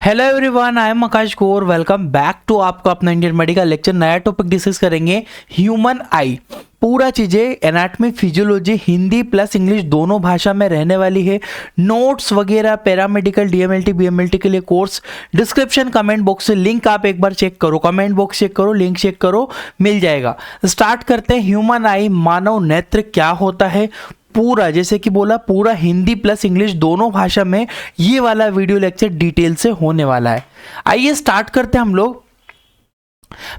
Hello everyone, I am Akash Gaur. Welcome back to आपका अपना Indian medical lecture. नया topic discuss करेंगे, ह्यूमन आई। पूरा चीज़ें anatomy physiology Hindi plus English दोनों भाषा में रहने वाली है। नोट्स वगैरह पैरामेडिकल डीएमएलटी बीएमएलटी के लिए कोर्स डिस्क्रिप्शन कमेंट बॉक्स से लिंक आप एक बार चेक करो, कमेंट बॉक्स चेक करो, लिंक चेक करो, मिल जाएगा। स्टार्ट करते हैं। ह्यूमन आई, मानव नेत्र क्या होता है, पूरा जैसे कि बोला पूरा हिंदी प्लस इंग्लिश दोनों भाषा में ये वाला वीडियो लेक्चर डिटेल से होने वाला है। आइए स्टार्ट करते हैं हम लोग।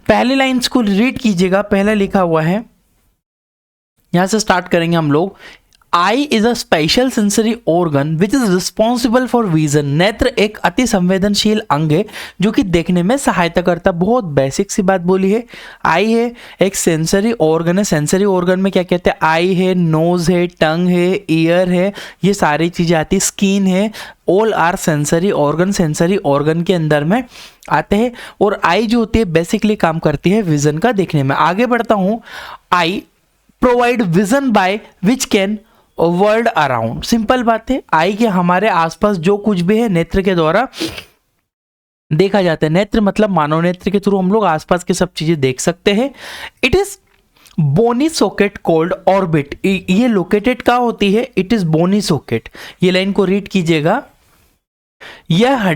पहली लाइंस को रीड कीजिएगा, पहला लिखा हुआ है, यहां से स्टार्ट करेंगे हम लोग। Eye is a special sensory organ which is responsible for vision. नेत्र एक अति संवेदनशील अंग है जो कि देखने में सहायता करता। बहुत बेसिक सी बात बोली है। आई है एक सेंसरी ऑर्गन है। सेंसरी ऑर्गन में क्या कहते हैं, आई है, नोज है, टंग है, ईयर है, ये सारी चीजें आती है, स्किन है, all are sensory organ. Sensory organ के अंदर में आते हैं और आई जो होती है बेसिकली काम करती है विजन का देखने में। आगे बढ़ता हूं। I provide vision by which can world around. Simple बात है, आई के हमारे आसपास जो कुछ भी है नेत्र के द्वारा देखा जाता है। नेत्र मतलब मानव नेत्र के थ्रू हम लोग आसपास की सब चीजें देख सकते हैं। It is bony socket called orbit. ये लोकेटेड कहाँ होती है, इट इज बोनी सॉकेट। ये लाइन को रीड कीजिएगा। यह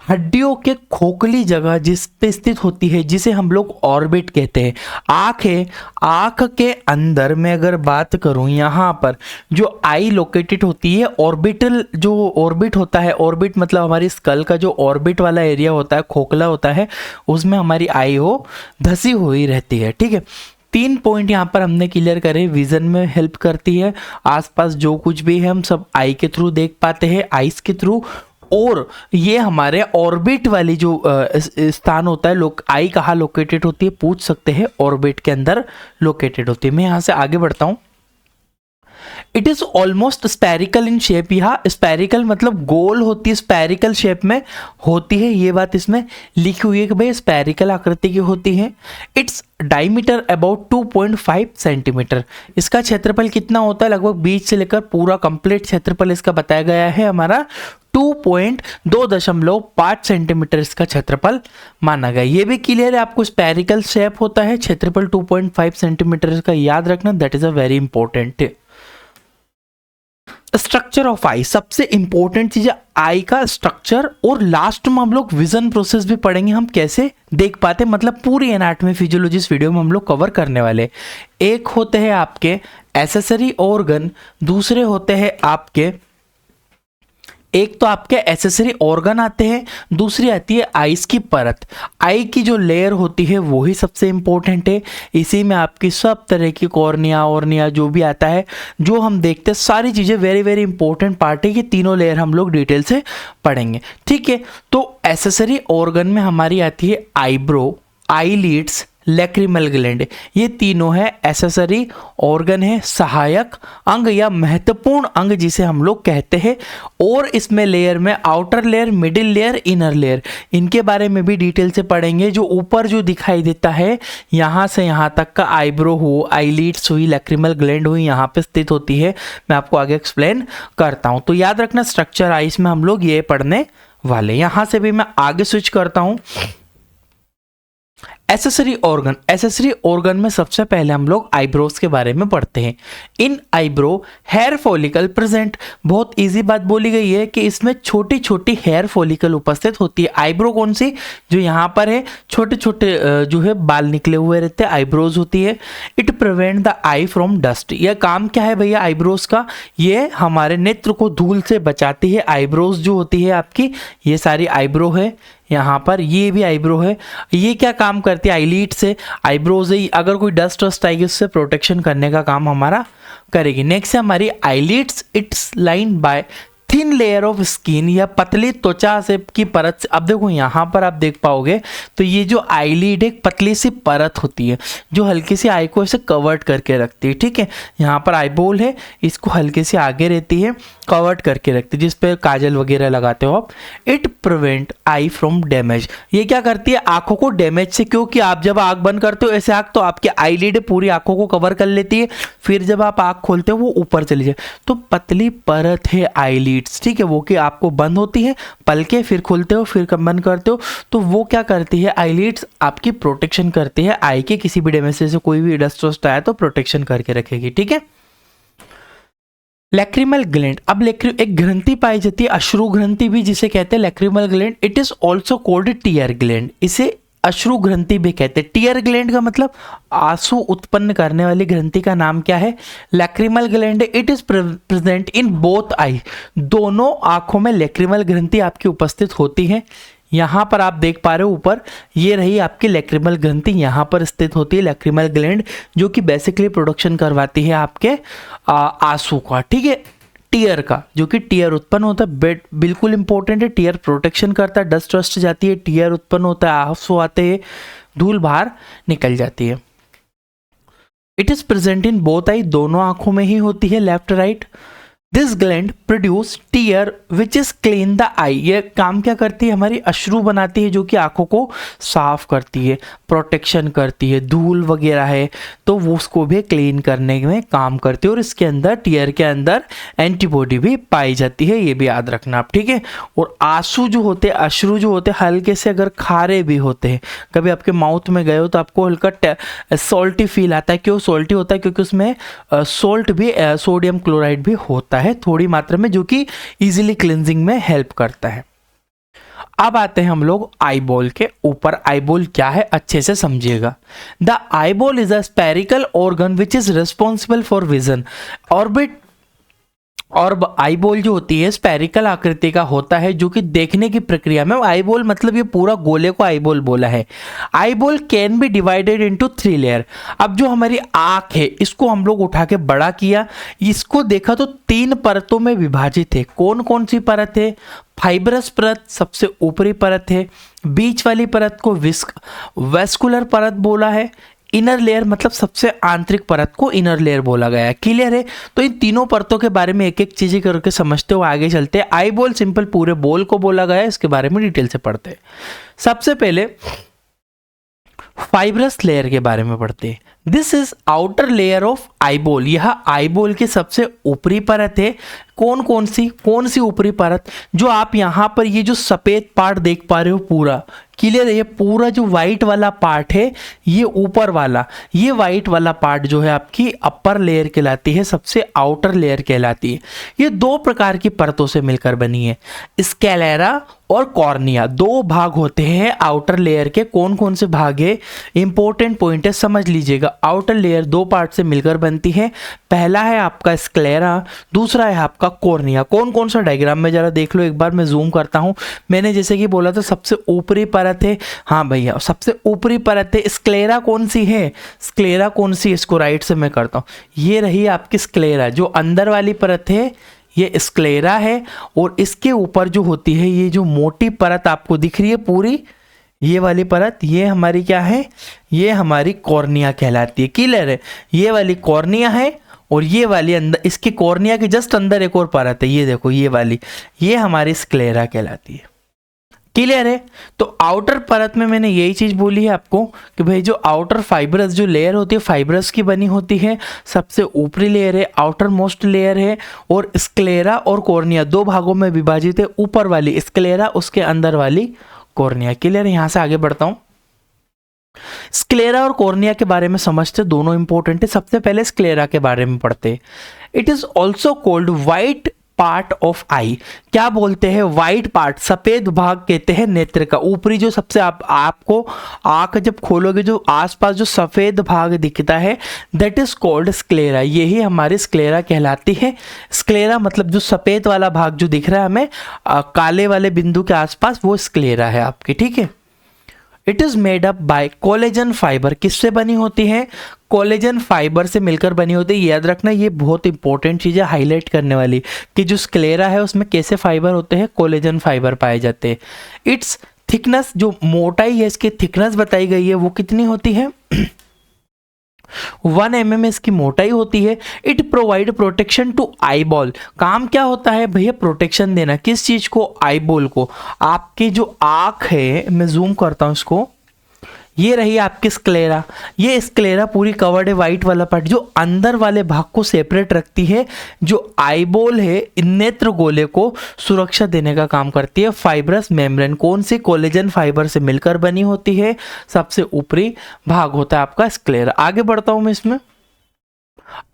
हड्डियों के खोखली जगह जिस पे स्थित होती है जिसे हम लोग ऑर्बिट कहते हैं। आँख है, आँख के अंदर में अगर बात करूं, यहाँ पर जो आई लोकेटेड होती है, ऑर्बिटल जो ऑर्बिट होता है, ऑर्बिट मतलब हमारी स्कल का जो ऑर्बिट वाला एरिया होता है, खोखला होता है, उसमें हमारी आई हो धसी हुई रहती है। ठीक है, 3 पॉइंट यहाँ पर हमने क्लियर करे। विजन में हेल्प करती है, आसपास जो कुछ भी है हम सब आई के थ्रू देख पाते हैं, आइस के थ्रू। और ये हमारे ऑर्बिट वाली जो स्थान होता है, आई कहाँ लोकेटेड होती है पूछ सकते हैं, ऑर्बिट के अंदर लोकेटेड होती है। मैं यहाँ से आगे बढ़ता हूँ। It is almost spherical in shape. यहाँ स्पेरिकल मतलब गोल होती है, स्पेरिकल शेप में होती है, ये बात इसमें लिखी हुई है कि भाई स्पेरिकल आकृति की होती है। Its diameter about 2.5 centimetre. इसका क्षेत्रफल कितना होता है, लगभग बीच से लेकर पूरा कंप्लीट क्षेत्रफल इसका बताया गया है हमारा 2.5 सेंटीमीटर इसका क्षेत्रफल माना गया। ये भी क्लियर है आपको, स्पेरिकल शेप होता है, क्षेत्रफल 2.5 सेंटीमीटर इसका याद रखना, that is a very important. Structure of eye, सबसे इंपॉर्टेंट चीज है आई का स्ट्रक्चर। और लास्ट में हम लोग विजन प्रोसेस भी पढ़ेंगे, हम कैसे देख पाते, मतलब पूरी एनाटॉमी फिजियोलॉजी इस वीडियो में हम लोग कवर करने वाले। एक होते हैं आपके एसेसरी ऑर्गन, दूसरे होते हैं आपके, एक तो आपके एसेसरी ऑर्गन आते हैं, दूसरी आती है आइस की परत। आई की जो लेयर होती है वो ही सबसे इंपॉर्टेंट है। इसी में आपकी सब तरह की कॉर्निया जो भी आता है, जो हम देखते हैं, सारी चीज़ें वेरी वेरी इंपॉर्टेंट पार्ट है। कि तीनों लेयर हम लोग डिटेल से पढ़ेंगे। ठीक है, तो एसेसरी ऑर्गन में हमारी आती है आईब्रो, आईलिड्स, लैक्रिमल ग्लैंड। ये तीनों है एसेसरी ऑर्गन है, सहायक अंग या महत्वपूर्ण अंग जिसे हम लोग कहते हैं। और इसमें लेयर में outer layer, middle layer, inner layer, इनके बारे में भी डिटेल से पढ़ेंगे। जो ऊपर जो दिखाई देता है यहाँ से यहाँ तक का आईब्रो हो, आईलिड्स हुई, लैक्रिमल ग्लैंड हुई, यहाँ पे स्थित होती है। मैं आपको आगे एक्सप्लेन करता हूँ। तो याद रखना स्ट्रक्चर आइस में हम लोग ये पढ़ने वाले। यहाँ से भी मैं आगे स्विच करता हूँ। एसेसरी ऑर्गन, एसेसरी ऑर्गन में सबसे पहले हम लोग आईब्रोज के बारे में पढ़ते हैं। इन आईब्रो हेयर फॉलिकल प्रेजेंट। बहुत इजी बात बोली गई है कि इसमें छोटी छोटी हेयर फॉलिकल उपस्थित होती है। आईब्रो कौन सी, जो यहाँ पर है, छोटे छोटे जो है बाल निकले हुए रहते हैं, आईब्रोज होती है। It prevent the I from dust. यह काम क्या है भैया आईब्रोज का, ये हमारे नेत्र को धूल से बचाती है। आईब्रोज जो होती है आपकी, ये सारी आईब्रो है, यहाँ पर ये भी आईब्रो है। ये क्या काम करती है, आईलिड से आईब्रोज है, अगर कोई डस्ट वस्ट आएगी उससे प्रोटेक्शन करने का काम हमारा करेगी। नेक्स्ट है हमारी eyelids. It's line by thin layer of skin, या पतली त्वचा से की परत से। अब देखो यहाँ पर आप देख पाओगे तो ये जो आईलिड एक पतली सी परत होती है जो हल्की सी आई को ऐसे कवर्ड करके रखती है। ठीक है, यहाँ पर आईबॉल है, इसको हल्के से आगे रहती है, कवर्ड करके रखती है, जिस पे काजल वगैरह लगाते हो आप। It prevent I from damage. ये क्या करती है, आंखों को डैमेज से, क्योंकि आप जब आंख बंद करते हो ऐसे आंख, तो आपकी आईलिड पूरी आंखों को कवर कर लेती है, फिर जब आप आंख खोलते हो वो ऊपर चली जाए। तो पतली परत है आईलिड आईलिड्स, ठीक है, वो कि आपको बंद होती है, पलके फिर खुलते हो फिर बंद करते हो, तो वो क्या करती है, आईलिड्स आपकी प्रोटेक्शन करती है, आई के किसी भी डैमेज से कोई भी डस्ट वस्ट आया तो प्रोटेक्शन करके रखेगी, ठीक है। लैक्रिमल ग्लैंड, अब एक ग्रंथि पाई जाती है अश्रु ग्रंथि भी जिसे कहते हैं lacrimal gland, it is also called tear gland, इसे अश्रु ग्रंथि भी कहते हैं। टीयर ग्लैंड का मतलब आंसू उत्पन्न करने वाली ग्रंथि का नाम क्या है, lacrimal gland. It is present in both eye, दोनों आंखों में लैक्रिमल ग्रंथि आपकी उपस्थित होती है। यहाँ पर आप देख पा रहे हो ऊपर, ये रही आपकी लैक्रिमल ग्रंथि, यहाँ पर स्थित होती है लैक्रिमल ग्लैंड, जो कि बेसिकली प्रोडक्शन करवाती है आपके आंसू का, ठीक है, टीयर का, जो कि टीयर उत्पन्न होता है, बिल्कुल इंपॉर्टेंट है। टीयर प्रोटेक्शन करता है, डस्ट वस्ट जाती है, टीयर उत्पन्न होता है, आंसू आते हैं, धूल बाहर निकल जाती है। It is present in both eye, दोनों आंखों में ही होती है, left right. This gland produce tear which is clean the eye, ये काम क्या करती है, हमारी अश्रु बनाती है जो कि आंखों को साफ करती है, प्रोटेक्शन करती है, धूल वगैरह है तो वो उसको भी क्लीन करने में काम करती है, और इसके अंदर टीयर के अंदर एंटीबॉडी भी पाई जाती है, ये भी याद रखना आप, ठीक है। और आंसू जो होते हैं, अश्रु जो होते हैं, हल्के से अगर खारे भी होते हैं, कभी आपके माउथ में गए हो तो आपको हल्का सॉल्टी फील आता है, क्यों सॉल्टी होता है, क्योंकि उसमें सॉल्ट भी, सोडियम क्लोराइड भी होता है थोड़ी मात्रा में, जो कि इजीली क्लींजिंग में हेल्प करता है। अब आते हैं हम लोग आईबॉल के ऊपर। आईबॉल क्या है अच्छे से समझिएगा। The eyeball is a spherical organ which is responsible for vision. Orbit और आईबॉल जो होती है स्पेरिकल आकृति का होता है, जो कि देखने की प्रक्रिया में, आईबॉल मतलब ये पूरा गोले को आईबॉल बोला है। Eyeball can be divided into 3 layer. अब जो हमारी आंख है इसको हम लोग उठा के बड़ा किया, इसको देखा तो 3 परतों में विभाजित है। कौन कौन सी परत है, फाइब्रस परत सबसे ऊपरी परत है, बीच वाली परत को वेस्कुलर परत बोला है, इनर लेयर मतलब सबसे आंतरिक परत को इनर लेयर बोला गया है। क्लियर है, तो इन तीनों परतों के बारे में एक एक चीजें करके समझते हुए आगे चलते हैं। आई बॉल सिंपल पूरे बॉल को बोला गया है, इसके बारे में डिटेल से पढ़ते हैं। सबसे पहले फाइब्रस लेयर के बारे में पढ़ते हैं। This is outer layer of eyeball, यह आईबॉल की सबसे ऊपरी परत है। कौन सी ऊपरी परत, जो आप यहाँ पर ये जो सफेद पार्ट देख पा रहे हो पूरा क्लियर है, ये पूरा जो व्हाइट वाला पार्ट है, ये ऊपर वाला, ये व्हाइट वाला पार्ट जो है आपकी अपर लेयर कहलाती है, सबसे आउटर लेयर कहलाती है। ये 2 प्रकार की परतों से मिलकर बनी है, स्क्लेरा और कॉर्निया। 2 भाग होते हैं आउटर लेयर के। कौन से भाग है, इंपॉर्टेंट पॉइंट है, समझ लीजिएगा। आउटर लेयर 2 पार्ट से मिलकर बनती है। पहला है आपका स्क्लेरा, दूसरा है आपका कॉर्निया। कौन सा डायग्राम में जरा देख लो एक बार, मैं जूम करता हूं। मैंने जैसे कि बोला था सबसे ऊपरी परत है, हाँ भैया सबसे ऊपरी परत है। स्क्लेरा कौन सी है, स्क्लेरा कौन सी, इसको राइट से मैं करता हूं, ये रही आपकी स्क्लेरा, जो अंदर वाली परत है ये स्क्लेरा है। और इसके ऊपर जो होती है ये जो मोटी परत आपको दिख रही है पूरी, ये वाली परत, ये हमारी क्या है, ये हमारी कॉर्निया कहलाती है। क्लियर है, ये वाली कॉर्निया है और ये वाली अंदर, इसकी कॉर्निया के जस्ट अंदर एक और परत है, ये देखो ये वाली, ये हमारी स्क्लेरा कहलाती है। क्लियर है, तो आउटर परत में मैंने यही चीज बोली है आपको कि भाई जो आउटर फाइब्रस जो लेयर होती है फाइब्रस की बनी होती है, सबसे ऊपरी लेयर है, आउटर मोस्ट लेयर है, और स्क्लेरा और कॉर्निया 2 भागों में विभाजित है। ऊपर वाली स्क्लेरा, उसके अंदर वाली कॉर्निया। क्लियर है, यहां से आगे बढ़ता हूं। स्क्लेरा और कॉर्निया के बारे में समझते, दोनों इंपॉर्टेंट है। सबसे पहले स्क्लेरा के बारे में पढ़ते। It is also called white part of eye. क्या बोलते हैं, व्हाइट पार्ट, सफेद भाग कहते हैं नेत्र का। ऊपरी जो सबसे आपको आंख जब खोलोगे जो आसपास जो सफेद भाग दिखता है, दैट इज कॉल्ड स्क्लेरा, यही हमारी स्क्लेरा कहलाती है। स्क्लेरा मतलब जो सफेद वाला भाग जो दिख रहा है हमें काले वाले बिंदु के आसपास, वो स्क्लेरा है आपकी, ठीक है। It is made up by collagen fibre, किससे बनी होती है, कोलेजन फाइबर से मिलकर बनी होती है। याद रखना, ये बहुत इंपॉर्टेंट चीज है हाईलाइट करने वाली, कि जो स्क्लेरा है उसमें कैसे फाइबर होते हैं, कोलेजन फाइबर पाए जाते हैं। इट्स थिकनेस, जो मोटाई है इसकी थिकनेस बताई गई है, वो कितनी होती है 1 mm इसकी मोटाई होती है। It provide protection to eyeball, काम क्या होता है भैया, प्रोटेक्शन देना, किस चीज को, आईबॉल को। आपकी जो आंख है, मैं जूम करता हूं इसको, ये रही आपकी स्क्लेरा। ये स्क्लेरा पूरी कवर्ड है, वाइट वाला पार्ट जो अंदर वाले भाग को सेपरेट रखती है, जो आईबॉल है नेत्र गोले को सुरक्षा देने का काम करती है। फाइब्रस मेम्ब्रेन कौन सी, कोलेजन फाइबर से मिलकर बनी होती है। सबसे ऊपरी भाग होता है आपका स्क्लेरा। आगे बढ़ता हूं मैं इसमें।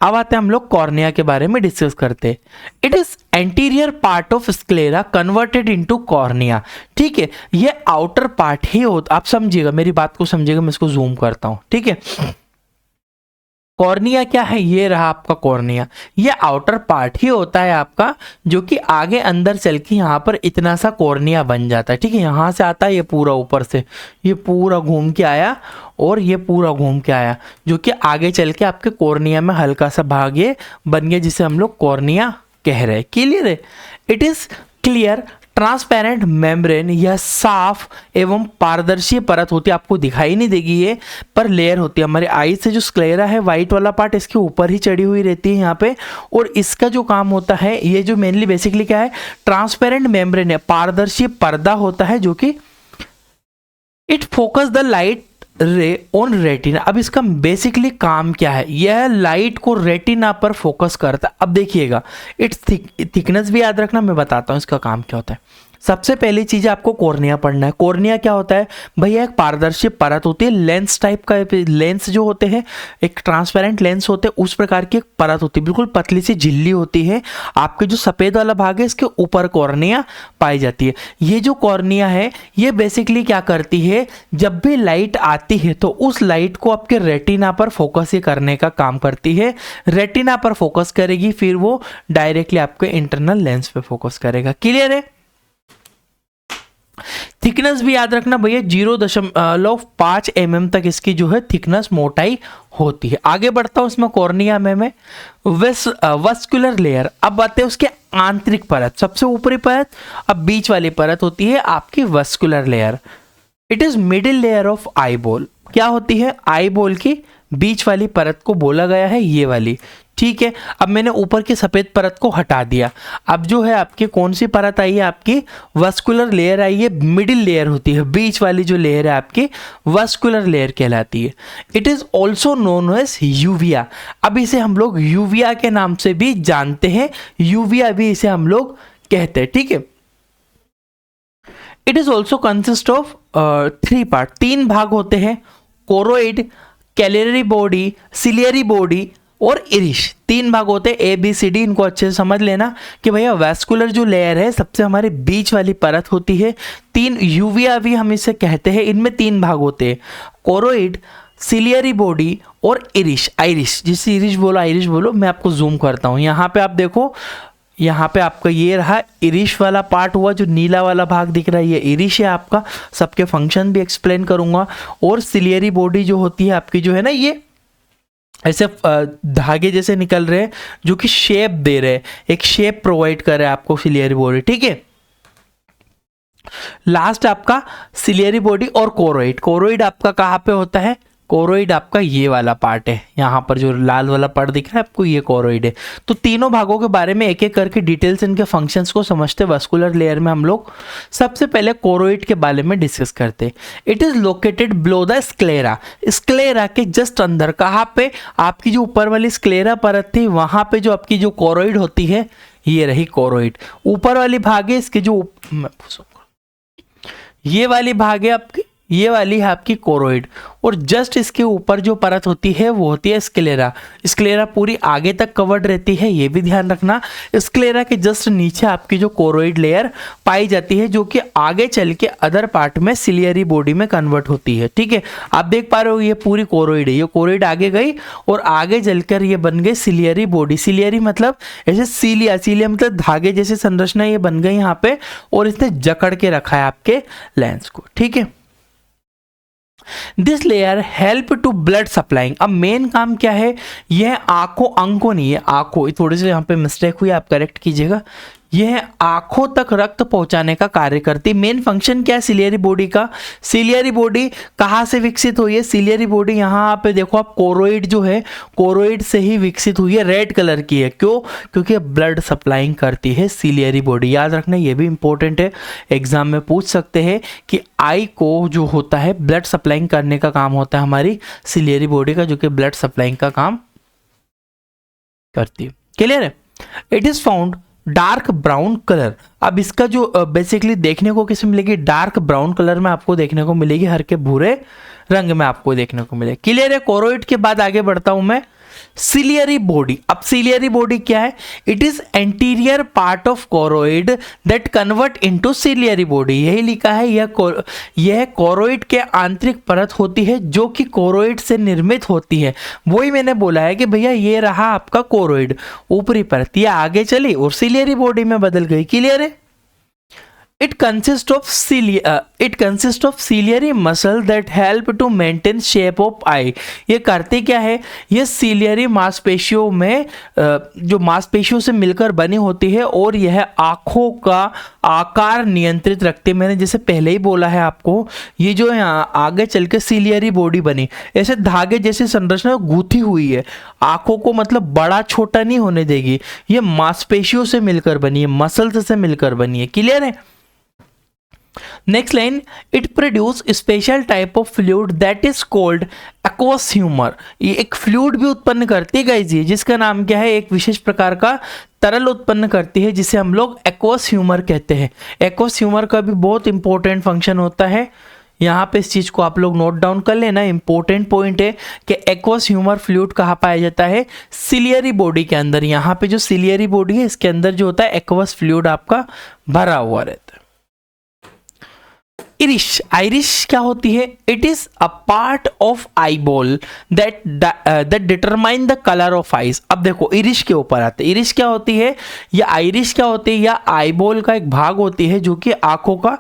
अब आते हैं हम लोग कॉर्निया के बारे में डिस्कस करते हैं। It is anterior part of sclera converted into cornea. ठीक है, ये आउटर पार्ट ही होता, आप समझिएगा मेरी बात को समझिएगा, मैं इसको जूम करता हूं। ठीक है, कॉर्निया क्या है, ये रहा आपका कॉर्निया। ये आउटर पार्ट ही होता है आपका, जो कि आगे अंदर चल के यहाँ पर इतना सा कॉर्निया बन जाता है। ठीक है, यहाँ से आता है ये पूरा ऊपर से, ये पूरा घूम के आया और ये पूरा घूम के आया, जो कि आगे चल के आपके कॉर्निया में हल्का सा भाग ये बन गया, जिसे हम लोग कॉर्निया कह रहे हैं। क्लियर है? It is clear transparent membrane, यह साफ एवं पारदर्शी परत होती है, आपको दिखाई नहीं देगी ये, पर लेयर होती है। हमारे आई से जो स्क्लेरा है वाइट वाला पार्ट इसके ऊपर ही चढ़ी हुई रहती है यहाँ पे, और इसका जो काम होता है, ये जो मेनली बेसिकली क्या है, ट्रांसपेरेंट मेम्ब्रेन है, पारदर्शी पर्दा होता है, जो कि इट फोकस द लाइट रे ऑन रेटिना। अब इसका बेसिकली काम क्या है, यह लाइट को रेटिना पर फोकस करता है। अब देखिएगा, इट्स थिकनेस भी याद रखना, मैं बताता हूँ इसका काम क्या होता है। सबसे पहली चीज आपको कॉर्निया पढ़ना है। कॉर्निया क्या होता है भैया, एक पारदर्शी परत होती है, लेंस टाइप का, लेंस जो होते हैं एक ट्रांसपेरेंट लेंस होते हैं, उस प्रकार की एक परत होती है, बिल्कुल पतली सी झिल्ली होती है। आपके जो सफेद वाला भाग है इसके ऊपर कॉर्निया पाई जाती है। ये जो कॉर्निया है ये बेसिकली क्या करती है, जब भी लाइट आती है तो उस लाइट को आपके रेटिना पर फोकस ही करने का काम करती है। रेटिना पर फोकस करेगी, फिर वो डायरेक्टली आपके इंटरनल लेंस पे फोकस करेगा। क्लियर है? थिकनेस भी याद रखना भैया, 0.5 mm तक इसकी जो है थिकनेस, मोटाई होती है। आगे बढ़ता हूं इसमें कॉर्निया में वस्कुलर लेयर। अब बात है उसके आंतरिक परत, सबसे ऊपरी परत, अब बीच वाली परत होती है आपकी vascular layer. It is middle layer of eyeball. क्या होती है, आईबॉल की बीच वाली परत को बोला गया है ये वाली। ठीक है, अब मैंने ऊपर की सफेद परत को हटा दिया, अब जो है आपकी कौन सी परत आई है, आपकी वस्कुलर लेयर आई है, मिडिल लेयर होती है, बीच वाली जो लेयर है आपकी वस्कुलर लेयर कहलाती है। It is also known as uvea. अब इसे हम लोग यूविया के नाम से भी जानते हैं, यूविया भी इसे हम लोग कहते हैं। ठीक है, it is also consist of 3 part, 3 भाग होते हैं, choroid, Cagliari body, ciliary body और इरिश। 3 भाग होते हैं, ABCD, इनको अच्छे से समझ लेना कि भैया वैस्कुलर जो लेयर है सबसे हमारे बीच वाली परत होती है, 3 यूविया भी हम इसे कहते हैं, इनमें 3 भाग होते हैं, कोरोइड, सिलियरी बॉडी और इरिश। आइरिश, जिसे इरिश बोलो आइरिश बोलो, मैं आपको जूम करता हूँ। यहाँ पे आप देखो, यहाँ पे आपका ये रहा इरिश वाला पार्ट हुआ, जो नीला वाला भाग दिख रहा है ये इरिश है आपका, सबके फंक्शन भी एक्सप्लेन करूंगा। और सिलियरी बॉडी जो होती है आपकी, जो है ना, ये ऐसे धागे जैसे निकल रहे हैं, जो कि शेप दे रहे हैं, एक शेप प्रोवाइड कर रहे हैं आपको सिलियरी बॉडी। ठीक है, लास्ट आपका सिलियरी बॉडी और कोरोइड। कोरोइड आपका कहाँ पे होता है, कोरोइड आपका ये वाला पार्ट है, यहाँ पर जो लाल वाला पार्ट दिख रहा है आपको, ये कोरोइड है। तो तीनों भागों के बारे में एक एक करके डिटेल्स, इनके फंक्शंस को समझते वस्कुलर लेयर में हम लोग सबसे पहले कोरोइड के बारे में डिस्कस करते। It is located below the sclera. Sclera के जस्ट अंदर, कहाँ पे, आपकी जो ऊपर वाली स्क्लेरा परत थी वहां पे जो आपकी जो कोरोइड होती है, ये रही कोरोइड। ऊपर वाली भाग है इसके, जो ये वाली भाग है आपकी, ये वाली है आपकी कोरोइड, और जस्ट इसके ऊपर जो परत होती है वो होती है स्क्लेरा। स्क्लेरा पूरी आगे तक कवर्ड रहती है, ये भी ध्यान रखना। स्क्लेरा के जस्ट नीचे आपकी जो कोरोइड लेयर पाई जाती है, जो कि आगे चल के अदर पार्ट में सिलियरी बॉडी में कन्वर्ट होती है। ठीक है, आप देख पा रहे हो ये पूरी कोरोइड है, ये कोरोइड आगे गई और आगे चलकर ये बन गई सिलियरी बॉडी। सिलियरी मतलब ऐसे सीलिया, सीलिया मतलब धागे जैसे संरचना ये बन गई यहाँ पे, और इसने जकड़ के रखा है आपके लेंस को। ठीक है, this layer help to blood supplying. अब मेन काम क्या है, यह आंखों नहीं है, आंखों, थोड़ी सी यहाँ पे मिस्टेक हुई, आप करेक्ट कीजिएगा, यह आंखों तक रक्त पहुंचाने का कार्य करती है। मेन फंक्शन क्या है सिलियरी बॉडी का? सिलियरी बॉडी कहाँ से विकसित हुई है? सिलियरी बॉडी यहाँ पे देखो आप, कोरोइड जो है, कोरोइड से ही विकसित हुई है, रेड कलर की है। क्यों? क्योंकि ब्लड सप्लाइंग करती है सिलियरी बॉडी। याद रखना, ये भी इंपॉर्टेंट है, एग्जाम में पूछ सकते हैं कि आई को जो होता है ब्लड सप्लाइंग करने का काम होता है हमारी सिलियरी बॉडी का, जो कि ब्लड सप्लाइंग का काम करती है। क्लियर है? It is found dark brown colour. अब इसका जो बेसिकली देखने को किस में मिलेगी? डार्क ब्राउन कलर में आपको देखने को मिलेगी, हल्के भूरे रंग में आपको देखने को मिलेगी। क्लियर है? कोरोइड के बाद आगे बढ़ता हूं मैं, सिलियरी बॉडी। अब सिलियरी बॉडी क्या है? It is anterior part of choroid that convert into ciliary body. यही लिखा है, यह कोरोइड के आंतरिक परत होती है जो कि कोरोइड से निर्मित होती है। वही मैंने बोला है कि भैया ये रहा आपका कोरोइड, ऊपरी परत, ये आगे चली और सिलियरी बॉडी में बदल गई। क्लियर है? It consists of ciliary muscle that help to maintain shape of eye। ये करते क्या है? ये सिलियरी मांसपेशियों में जो मांसपेशियों से मिलकर बनी होती है और यह आंखों का आकार नियंत्रित रखते हैं। मैंने जैसे पहले ही बोला है आपको, ये जो यहाँ आगे चल के सिलियरी बॉडी बनी, ऐसे धागे जैसी संरचना गूंथी हुई है, आंखों को मतलब बड़ा छोटा नहीं होने देगी। ये मांसपेशियों से मिलकर बनी है, मसल्स से मिलकर बनी है। क्लियर है? Next line, it produce special type of fluid that is called aqueous humour. ये एक फ्लूइड भी उत्पन्न करती है गाइस, ये जिसका नाम क्या है? एक विशेष प्रकार का तरल उत्पन्न करती है जिसे हम लोग एक्वस ह्यूमर कहते हैं। एक्वस ह्यूमर का भी बहुत इंपॉर्टेंट फंक्शन होता है, यहाँ पे इस चीज को आप लोग नोट डाउन कर लेना। इंपॉर्टेंट पॉइंट है कि एक्वस ह्यूमर फ्लूइड कहाँ पाया जाता है? सिलियरी बॉडी के अंदर। यहाँ पे जो सिलियरी बॉडी है इसके अंदर जो होता है एक्वस फ्लूइड आपका भरा हुआ रहता है। इरिश, आइरिश क्या होती है? It is a part of eye ball that determine the colour of eyes. अब देखो इरिश के ऊपर आते हैं। इरिश क्या होती है? या आइरिश क्या होती है? या आई बॉल का एक भाग होती है जो कि आंखों का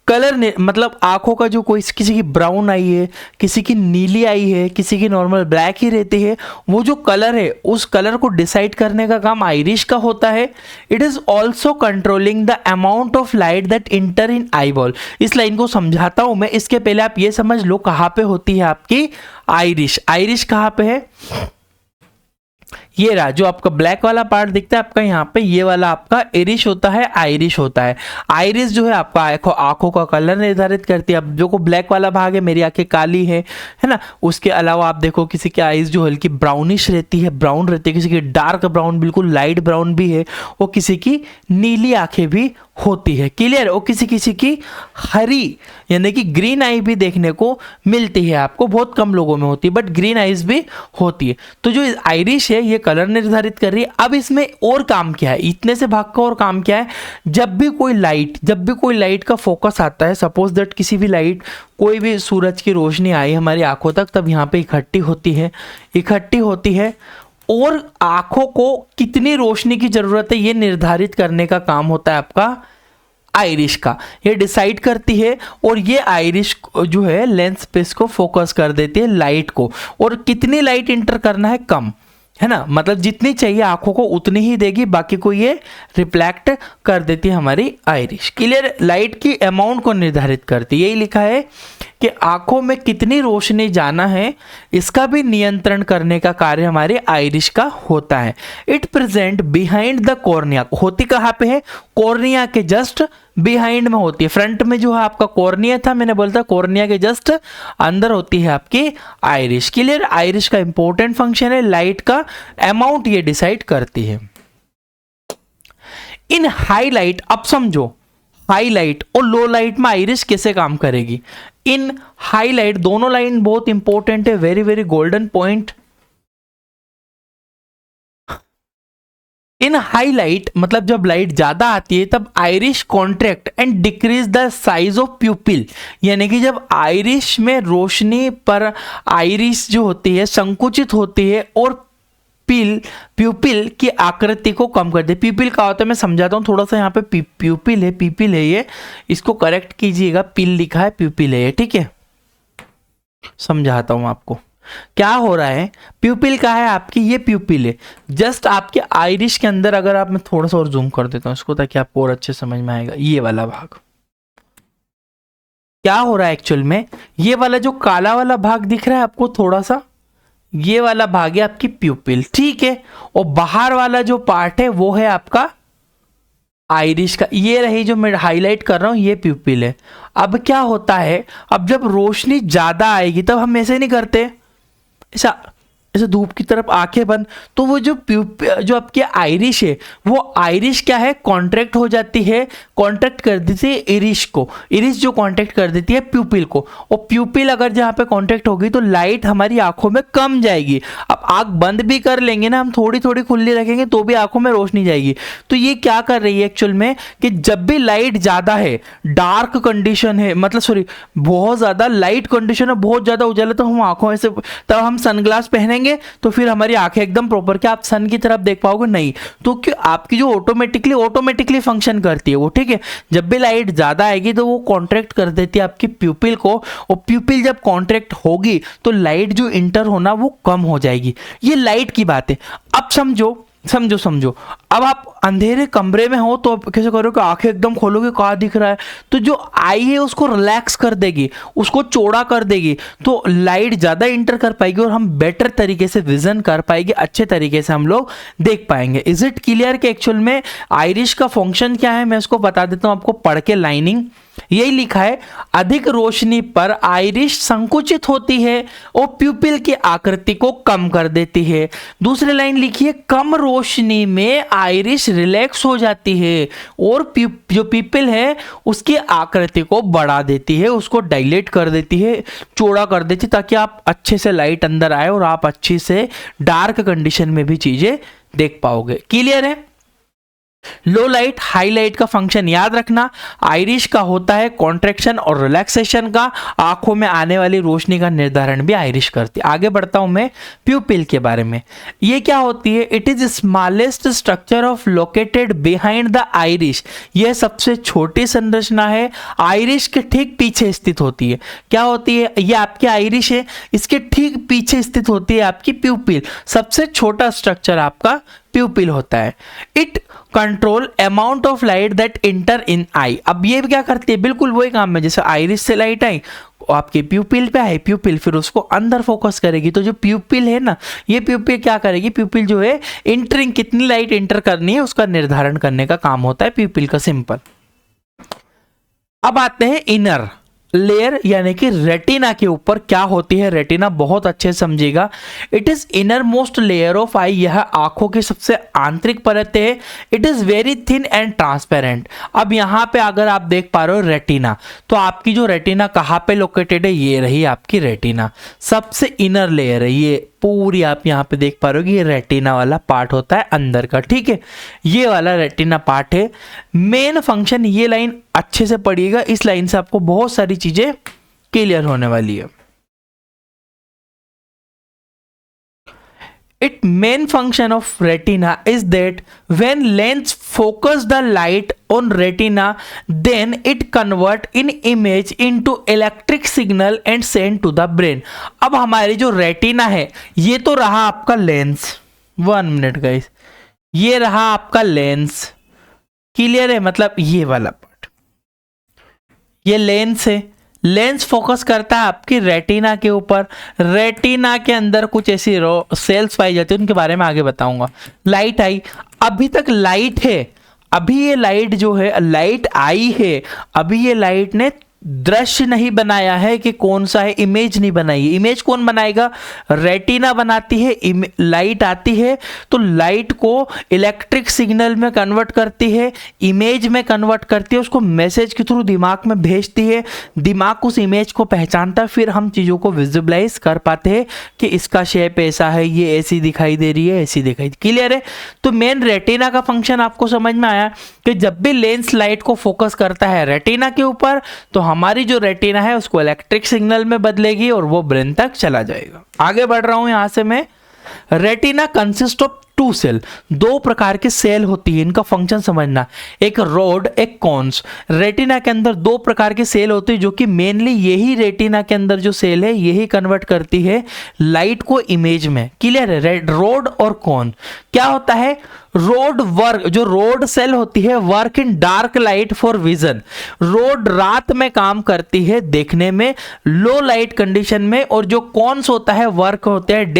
कलर, मतलब आंखों का जो कोई, किसी की ब्राउन आई है, किसी की नीली आई है, किसी की नॉर्मल ब्लैक ही रहती है, वो जो कलर है उस कलर को डिसाइड करने का काम आइरिश का होता है। It is also controlling the amount of light that enter in eye ball. इस लाइन को समझाता हूं मैं, इसके पहले आप ये समझ लो कहाँ पे होती है आपकी आइरिश। आइरिश कहाँ पे है? ये रहा, जो आपका ब्लैक वाला पार्ट दिखता है आपका यहाँ पे, ये वाला आपका इरिश होता है, आइरिश होता है। आइरिश जो है आपका आंखों का कलर निर्धारित करती है। अब जो को ब्लैक वाला भाग है, मेरी आंखें काली है ना, उसके अलावा आप देखो किसी की आईज जो हल्की ब्राउनिश रहती है, ब्राउन रहती है, किसी की डार्क ब्राउन, बिल्कुल लाइट ब्राउन भी है, और किसी की नीली आंखें भी होती है। क्लियर? और किसी की हरी यानी कि ग्रीन आई भी देखने को मिलती है आपको, बहुत कम लोगों में होती है, बट ग्रीन आईज भी होती है। तो जो आइरिश है ये कलर निर्धारित कर रही है। अब इसमें और काम क्या है? इतने से भाग का और काम क्या है? जब भी कोई लाइट का फोकस आता है, सपोज दैट किसी भी लाइट, कोई भी सूरज की रोशनी आई हमारी आंखों तक, तब यहाँ पे इकट्ठी होती है और आंखों को कितनी रोशनी की जरूरत है ये निर्धारित करने का काम होता है आपका आइरिश का। ये डिसाइड करती है और ये आइरिश जो है लेंस पे इसको फोकस कर देती है लाइट को, और कितनी लाइट इंटर करना है? कम, है ना, मतलब जितनी चाहिए आंखों को उतनी ही देगी, बाकी को ये रिफ्लेक्ट कर देती है हमारी आइरिश। क्लियर? लाइट की अमाउंट को निर्धारित करती है। यही लिखा है कि आंखों में कितनी रोशनी जाना है इसका भी नियंत्रण करने का कार्य हमारे आइरिश का होता है। It present behind the cornea. होती कहाँ पे है? कॉर्निया के जस्ट बिहाइंड में होती है। फ्रंट में जो है आपका कॉर्निया था, मैंने बोला था कॉर्निया के जस्ट अंदर होती है आपकी आइरिश। क्लियर? आइरिश का इंपॉर्टेंट फंक्शन है, लाइट का अमाउंट ये डिसाइड करती है। इन हाई लाइट, अब समझो हाई लाइट और लो लाइट में आइरिश कैसे काम करेगी। इन हाई लाइट, दोनों लाइन बहुत इंपॉर्टेंट है, वेरी वेरी गोल्डन पॉइंट। इन हाई लाइट मतलब जब लाइट ज्यादा आती है तब Irish contract and decrease the size of प्यूपिल, यानी कि जब आइरिश में रोशनी पर आइरिश जो होती है संकुचित होती है और प्यूपिल की आकृति को कम कर दे। प्यूपिल का होता है, मैं समझाता हूँ थोड़ा सा। यहाँ पे प्यूपिल है ये, इसको करेक्ट कीजिएगा, पिल लिखा है, प्यूपिल है ये, ठीक है, समझाता हूँ आपको। क्या हो रहा है, प्यूपिल कहाँ है आपकी, ये प्यूपिल है जस्ट आपके आइरिश के अंदर। अगर आप, मैं थोड़ा सा और जूम कर देता हूँ इसको ताकि आपको और अच्छे समझ में आएगा। ये वाला भाग क्या हो रहा है एक्चुअल में, ये वाला जो काला वाला भाग दिख रहा है आपको थोड़ा सा, ये वाला भाग है आपकी प्यूपिल, ठीक है। और बाहर वाला जो पार्ट है वो है आपका आइरिश का। ये रही जो मैं हाईलाइट कर रहा हूं, ये प्यूपिल है। अब क्या होता है, अब जब रोशनी ज्यादा आएगी तब हम ऐसे नहीं करते, ऐसा ऐसे धूप की तरफ आंखें बंद, तो वो जो जो आपकी आइरिश है वो आइरिश क्या है, कॉन्ट्रैक्ट हो जाती है, कॉन्ट्रैक्ट कर देती है इरिश को, इरिश जो कॉन्ट्रैक्ट कर देती है प्यूपिल को। और प्यूपिल अगर जहाँ पे कॉन्ट्रैक्ट होगी तो लाइट हमारी आंखों में कम जाएगी। अब आंख बंद भी कर लेंगे ना हम, थोड़ी थोड़ी खुली रखेंगे तो भी आंखों में रोशनी जाएगी। तो ये क्या कर रही है एक्चुअल में कि जब भी लाइट ज़्यादा है, डार्क कंडीशन है, मतलब सॉरी बहुत ज़्यादा लाइट कंडीशन है, बहुत ज़्यादा उजाला, तो हम आंखों में से, तब हम सनग्लास पहनेंगे तो फिर हमारी आंखें एकदम प्रॉपर, क्या आप सन की तरफ देख पाओगे, नहीं। तो कि आपकी जो ऑटोमेटिकली फंक्शन करती है वो, ठीक है। जब भी लाइट ज्यादा आएगी तो वो कॉन्ट्रैक्ट कर देती है आपकी प्यूपिल को, और प्यूपिल जब कॉन्ट्रैक्ट होगी तो लाइट जो इंटर होना वो कम हो जाएगी। ये लाइट की बात है। अब समझो अब आप अंधेरे कमरे में हो तो कैसे करोगे, आंखें एकदम खोलोगे, कहाँ दिख रहा है, तो जो आई है उसको रिलैक्स कर देगी, उसको चौड़ा कर देगी, तो लाइट ज़्यादा इंटर कर पाएगी और हम बेटर तरीके से विजन कर पाएंगे, अच्छे तरीके से हम लोग देख पाएंगे। इज इट क्लियर कि एक्चुअल में आइरिश का फंक्शन क्या है, मैं इसको बता देता हूँ आपको पढ़ के। लाइनिंग यही लिखा है, अधिक रोशनी पर आइरिश संकुचित होती है और प्यूपिल की आकृति को कम कर देती है। दूसरी लाइन लिखिए, कम रोशनी में आइरिश रिलैक्स हो जाती है और जो प्यूपिल है उसकी आकृति को बढ़ा देती है, उसको डायलेट कर देती है, चौड़ा कर देती है, ताकि आप अच्छे से लाइट अंदर आए और आप अच्छे से डार्क कंडीशन में भी चीजें देख पाओगे। क्लियर है। लो लाइट हाई लाइट का फंक्शन याद रखना, आइरिश का होता है कॉन्ट्रैक्शन और रिलैक्सेशन का, आंखों में आने वाली रोशनी का निर्धारण भी आइरिश करती है। आगे बढ़ता हूं मैं प्यूपिल के बारे में। ये क्या होती है, it is smallest structure of located behind the Irish. यह सबसे छोटी संरचना है, आइरिश के ठीक पीछे स्थित होती है। क्या होती है, ये आपकी आइरिश है, इसके ठीक पीछे स्थित होती है आपकी प्यूपिल। सबसे छोटा स्ट्रक्चर आपका प्यूपिल होता है। It control amount of light that enter in eye. अब ये क्या करती है, बिल्कुल वही काम है, जैसे आइरिश से लाइट आई आपके प्यूपिल पे आई, प्यूपिल फिर उसको अंदर फोकस करेगी। तो जो प्यूपिल है ना, ये प्यूपिल क्या करेगी, प्यूपिल जो है इंटरिंग, कितनी लाइट इंटर करनी है उसका निर्धारण करने का काम होता है प्यूपिल का, सिंपल। अब आते हैं इनर लेयर यानी कि रेटिना के ऊपर क्या होती है रेटिना, बहुत अच्छे से समझिएगा। It is innermost layer of eye, यह आंखों की सबसे आंतरिक परत है। It is very thin and transparent. अब यहाँ पे अगर आप देख पा रहे हो रेटिना, तो आपकी जो रेटिना कहाँ पे लोकेटेड है, ये रही आपकी रेटिना, सबसे इनर लेयर है ये पूरी। आप यहाँ पे देख पा रहे हो कि ये रेटिना वाला पार्ट होता है अंदर का, ठीक है, ये वाला रेटिना पार्ट है। मेन फंक्शन, ये लाइन अच्छे से पढ़िएगा, इस लाइन से आपको बहुत सारी चीजें क्लियर होने वाली है। Its main function of retina is that when lens focus the light on retina, then it convert in image into electric signal and send to the brain। अब हमारी जो रेटिना है, ये तो रहा आपका लेंस, 1 मिनट गाइस, ये रहा आपका लेंस, क्लियर है, मतलब ये वाला पार्ट, ये लेंस है। लेंस फोकस करता है आपकी रेटिना के ऊपर। रेटिना के अंदर कुछ ऐसी सेल्स पाई जाती है, उनके बारे में आगे बताऊंगा। लाइट आई, अभी तक लाइट है, अभी ये लाइट जो है, लाइट आई है, अभी ये लाइट ने दृश्य नहीं बनाया है कि कौन सा है, इमेज नहीं बनाई है। इमेज कौन बनाएगा, रेटिना बनाती है। लाइट आती है तो लाइट को इलेक्ट्रिक सिग्नल में कन्वर्ट करती है, इमेज में कन्वर्ट करती है, उसको मैसेज के थ्रू दिमाग में भेजती है, दिमाग उस इमेज को पहचानता है, फिर हम चीज़ों को विजुअलाइज कर पाते हैं कि इसका शेप ऐसा है, ये ऐसी दिखाई दे रही है, ऐसी दिखाई। क्लियर है। तो मेन रेटिना का फंक्शन आपको समझ में आया कि जब भी लेंस लाइट को फोकस करता है रेटिना के ऊपर, तो हमारी जो रेटिना है उसको इलेक्ट्रिक सिग्नल में बदलेगी और वो ब्रेन तक चला जाएगा। आगे बढ़ रहा हूं यहां से मैं। Retina consist of two cell, दो प्रकार के सेल होती है, इनका फंक्शन समझना, एक रोड एक कॉन्स। रेटिना के अंदर दो प्रकार के सेल होते हैं जो कि मेनली यही रेटिना के अंदर जो सेल है यही कन्वर्ट करती है लाइट को इमेज में। क्लियर है? रोड और कॉन क्या होता है? रोड वर्क, जो रोड सेल होती है work in dark light for vision, road रात में काम करती है देखने में लो लाइट कंडीशन में, और जो कॉन्स होता है वर्क होते हैं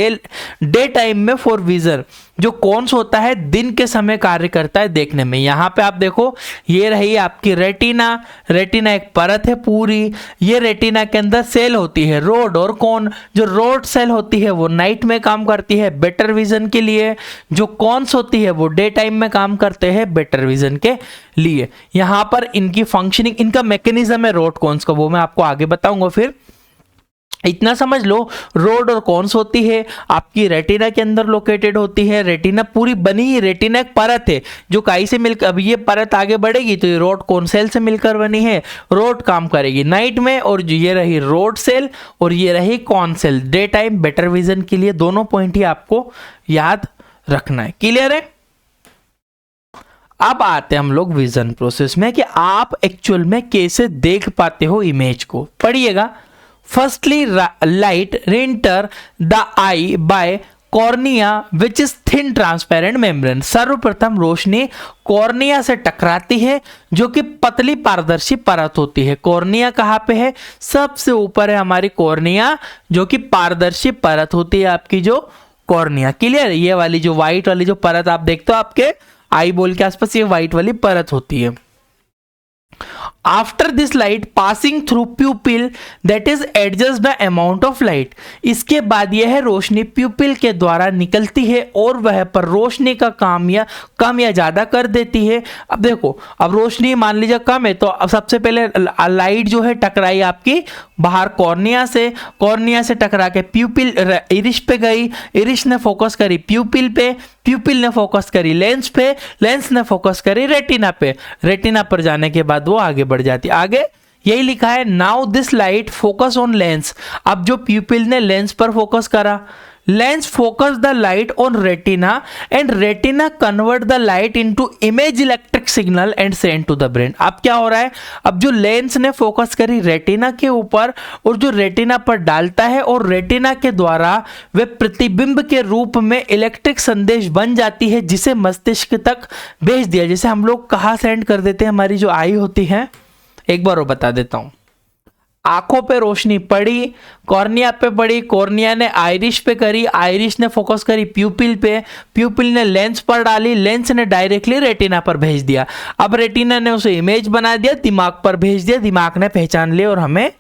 डे टाइम में फॉर विजन, जो कॉन्स होता है दिन के समय कार्य करता है देखने में। यहां पे आप देखो ये रही आपकी रेटिना, रेटिना एक परत है पूरी, ये रेटिना के अंदर सेल होती है रोड और कॉन। जो रोड सेल होती है वो नाइट में काम करती है बेटर विजन के लिए, जो कॉन्स होती है वो डे टाइम में काम करते हैं बेटर विजन के लिए। यहां पर इनकी फंक्शनिंग, इनका मैकेनिज्म है रोड कॉन्स का, वो मैं आपको आगे बताऊंगा। फिर इतना समझ लो, रोड और कॉन्स होती है आपकी रेटिना के अंदर लोकेटेड होती है। रेटिना पूरी बनी ही, रेटिना एक परत है जो काई से मिलकर, अब ये परत आगे बढ़ेगी तो ये रोड कॉन सेल से मिलकर बनी है। रोड काम करेगी नाइट में, और ये रही रोड सेल और ये रही cone cell day time better vision के लिए। दोनों पॉइंट ही आपको याद रखना है। क्लियर है? अब आते हैं हम लोग विजन प्रोसेस में कि आप एक्चुअल में कैसे देख पाते हो इमेज को। पढ़िएगा। Firstly light enter the eye by cornea which is thin transparent membrane। सर्वप्रथम रोशनी कॉर्निया से टकराती है जो कि पतली पारदर्शी परत होती है। कॉर्निया कहाँ पे है? सबसे ऊपर है हमारी कॉर्निया, जो कि पारदर्शी परत होती है आपकी जो कॉर्निया। क्लियर? ये वाली जो व्हाइट वाली जो परत आप देखते हो आपके आई बॉल के आसपास, ये व्हाइट वाली परत होती है। After this light passing through प्यूपिल that is adjust the amount of light. इसके बाद यह रोशनी प्यूपिल के द्वारा निकलती है और वह पर रोशनी का काम या कम या ज्यादा कर देती है। अब देखो, अब रोशनी मान लीजिए कम है तो अब सबसे पहले लाइट जो है टकराई आपकी बाहर कॉर्निया से टकरा के प्यूपिल इरिश पे गई, इरिश ने फोकस करी प्यूपिल पे, प्यूपिल ने फोकस करी लेंस पे, लेंस ने फोकस करी रेटिना पे, रेटिना पर जाने के बाद वो आगे बढ़ जाती। आगे यही लिखा है now this light focus on lens. अब जो प्यूपिल ने लेंस पर फोकस करा, lens focus the light on retina and retina convert the light into image electric signal and send to the brain. अब क्या हो रहा है? अब जो लेंस ने फोकस करी रेटिना के ऊपर और जो रेटिना पर डालता है, और रेटिना के द्वारा वे प्रतिबिंब के रूप में इलेक्ट्रिक संदेश बन जाती है जिसे मस्तिष्क तक भेज दिया। जैसे हम लोग कहाँ सेंड कर देते हैं, हमारी जो आई होती है, एक बार वो बता देता हूं। आंखों पे रोशनी पड़ी, कॉर्निया पे पड़ी, कॉर्निया ने आइरिश पे करी, आइरिश ने फोकस करी प्यूपिल पे, प्यूपिल ने लेंस पर डाली, लेंस ने डायरेक्टली रेटिना पर भेज दिया। अब रेटिना ने उसे इमेज बना दिया, दिमाग पर भेज दिया, दिमाग ने पहचान लिया और हमें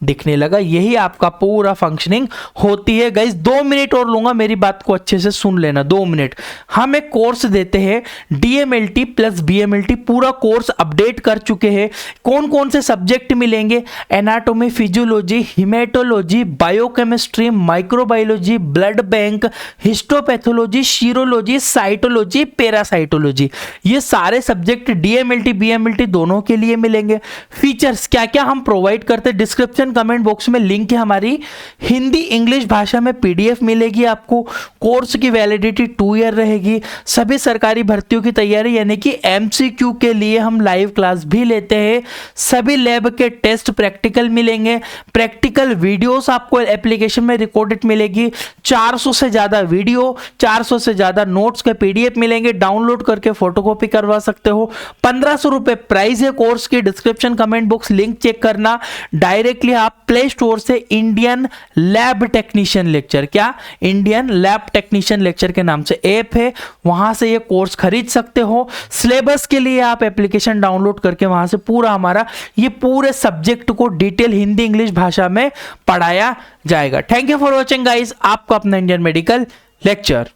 दिखने लगा। यही आपका पूरा फंक्शनिंग होती है। गाइस 2 मिनट और लूंगा, मेरी बात को अच्छे से सुन लेना, 2 मिनट। हम एक कोर्स देते हैं DMLT प्लस BMLT, पूरा कोर्स अपडेट कर चुके हैं। कौन कौन से सब्जेक्ट मिलेंगे? Anatomy, physiology, haematology, biochemistry, microbiology, blood bank, histopathology, शीरोलॉजी, cytology, parasitology, ये सारे सब्जेक्ट DMLT BMLT दोनों के लिए मिलेंगे। फीचर्स क्या क्या हम प्रोवाइड करते हैं, डिस्क्रिप्शन कमेंट बॉक्स में लिंक है हमारी। हिंदी इंग्लिश भाषा में PDF मिलेगी आपको। कोर्स की वैलिडिटी 2 ईयर रहेगी। सभी सरकारी भर्तियों की तैयारी यानी कि MCQ के लिए हम लाइव क्लास भी लेते हैं। सभी लैब के टेस्ट प्रैक्टिकल मिलेंगे। प्रैक्टिकल वीडियोस आपको एप्लीकेशन में रिकॉर्डेड मिलेगी। 400 से ज्यादा वीडियो, 400 से ज्यादा नोट्स के PDF मिलेंगे, डाउनलोड करके फोटोकॉपी करवा सकते हो। 1500 रुपए प्राइस है कोर्स की। Description comment box link check करना। डायरेक्टली आप प्ले स्टोर से इंडियन लैब टेक्नीशियन लेक्चर, क्या इंडियन लैब टेक्नीशियन लेक्चर के नाम से ऐप है, वहां से ये कोर्स खरीद सकते हो। सिलेबस के लिए आप एप्लीकेशन डाउनलोड करके वहां से पूरा हमारा ये पूरे सब्जेक्ट को डिटेल हिंदी इंग्लिश भाषा में पढ़ाया जाएगा। Thank you for watching guys, आपका अपना इंडियन मेडिकल लेक्चर।